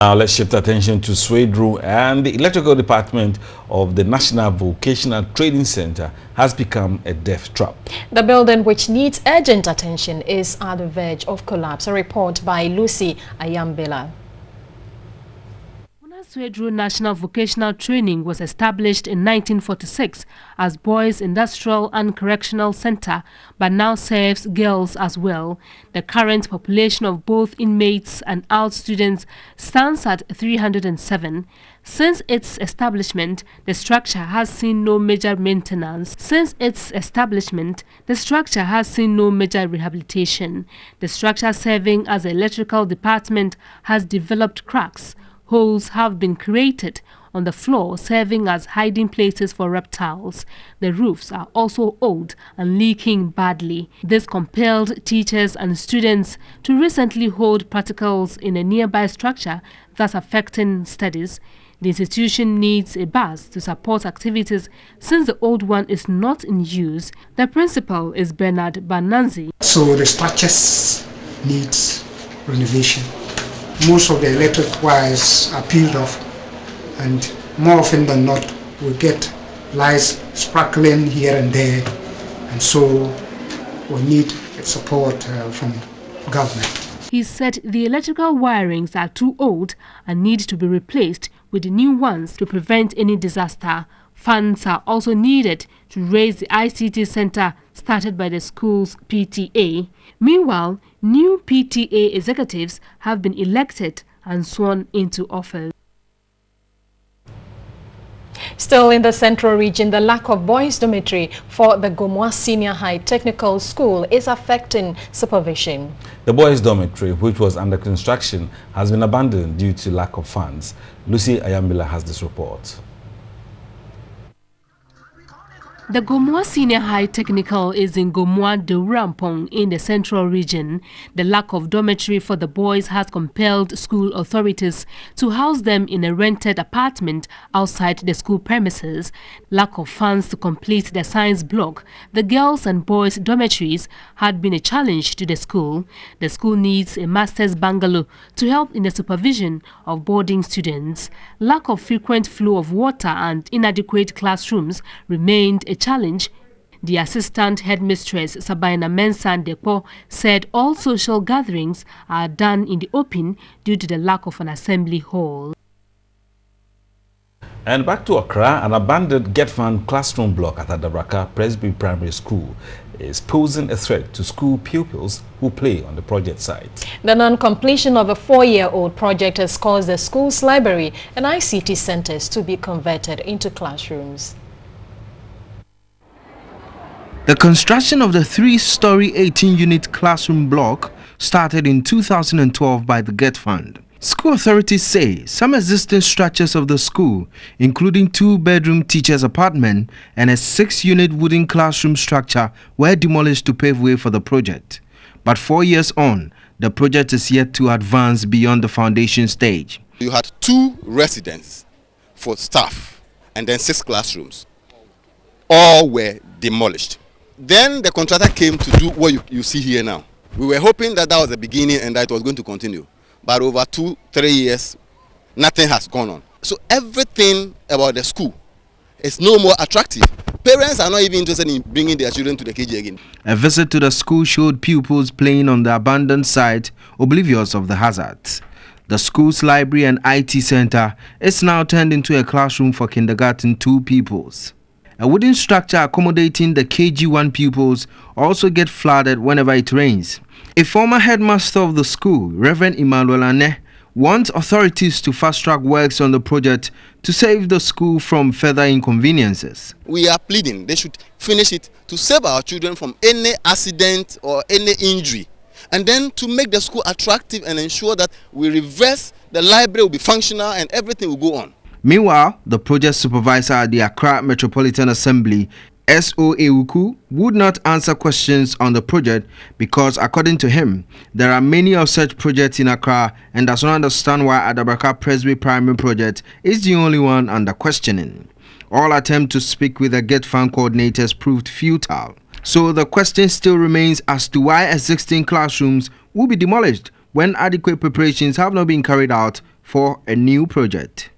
Now let's shift attention to Swedru, and the electrical department of the National Vocational Training Center has become a death trap. The building, which needs urgent attention, is at the verge of collapse. A report by Lucy Ayambela. Swedru National Vocational Training was established in 1946 as Boys Industrial and Correctional Center, but now serves girls as well. The current population of both inmates and out students stands at 307. Since its establishment, the structure has seen no major maintenance. Rehabilitation. The structure serving as an electrical department has developed cracks. Holes have been created on the floor, serving as hiding places for reptiles. The roofs are also old and leaking badly. This compelled teachers and students to recently hold practicals in a nearby structure, thus affecting studies. The institution needs a bus to support activities since the old one is not in use. The principal is Bernard Bananzi. So the structures needs renovation. Most of the electric wires are peeled off, and more often than not we get lights sparkling here and there, and so we need support from government. He said the electrical wirings are too old and need to be replaced with new ones to prevent any disaster. Funds are also needed to raise the ICT center started by the school's PTA. Meanwhile, new PTA executives have been elected and sworn into office. Still in the central region, the lack of boys' dormitory for the Gomoa Senior High Technical School is affecting supervision. The boys' dormitory, which was under construction, has been abandoned due to lack of funds. Lucy Ayambela has this report. The Gomoa Senior High Technical is in Gomoa de Rampong in the central region. The lack of dormitory for the boys has compelled school authorities to house them in a rented apartment outside the school premises. Lack of funds to complete the science block, the girls and boys dormitories had been a challenge to the school. The school needs a master's bungalow to help in the supervision of boarding students. Lack of frequent flow of water and inadequate classrooms remained a challenge. The assistant headmistress Sabina Mensan Depo said all social gatherings are done in the open due to the lack of an assembly hall. And back to Accra, an abandoned Get-Fan classroom block at Adabraka Presby Primary School is posing a threat to school pupils who play on the project site. The non-completion of a 4-year-old project has caused the school's library and ICT centers to be converted into classrooms. The construction of the 3-story 18-unit classroom block started in 2012 by the Get Fund. School authorities say some existing structures of the school, including 2-bedroom teacher's apartment and a 6-unit wooden classroom structure, were demolished to pave way for the project. But 4 years on, the project is yet to advance beyond the foundation stage. You had 2 residences for staff and then 6 classrooms. All were demolished. Then the contractor came to do what you see here now. We were hoping that was the beginning and that it was going to continue. But over 2-3 years, nothing has gone on. So everything about the school is no more attractive. Parents are not even interested in bringing their children to the KG again. A visit to the school showed pupils playing on the abandoned site, oblivious of the hazards. The school's library and IT center is now turned into a classroom for kindergarten 2 pupils. A wooden structure accommodating the KG1 pupils also gets flooded whenever it rains. A former headmaster of the school, Reverend Emmanuel Ane, wants authorities to fast-track works on the project to save the school from further inconveniences. We are pleading they should finish it to save our children from any accident or any injury, and then to make the school attractive and ensure that we reverse the library will be functional and everything will go on. Meanwhile, the project supervisor at the Accra Metropolitan Assembly, S.O. Ewuku, would not answer questions on the project because, according to him, there are many of such projects in Accra and does not understand why Adabraka Presby Primary Project is the only one under questioning. All attempts to speak with the Get Fund coordinators proved futile. So the question still remains as to why existing classrooms will be demolished when adequate preparations have not been carried out for a new project.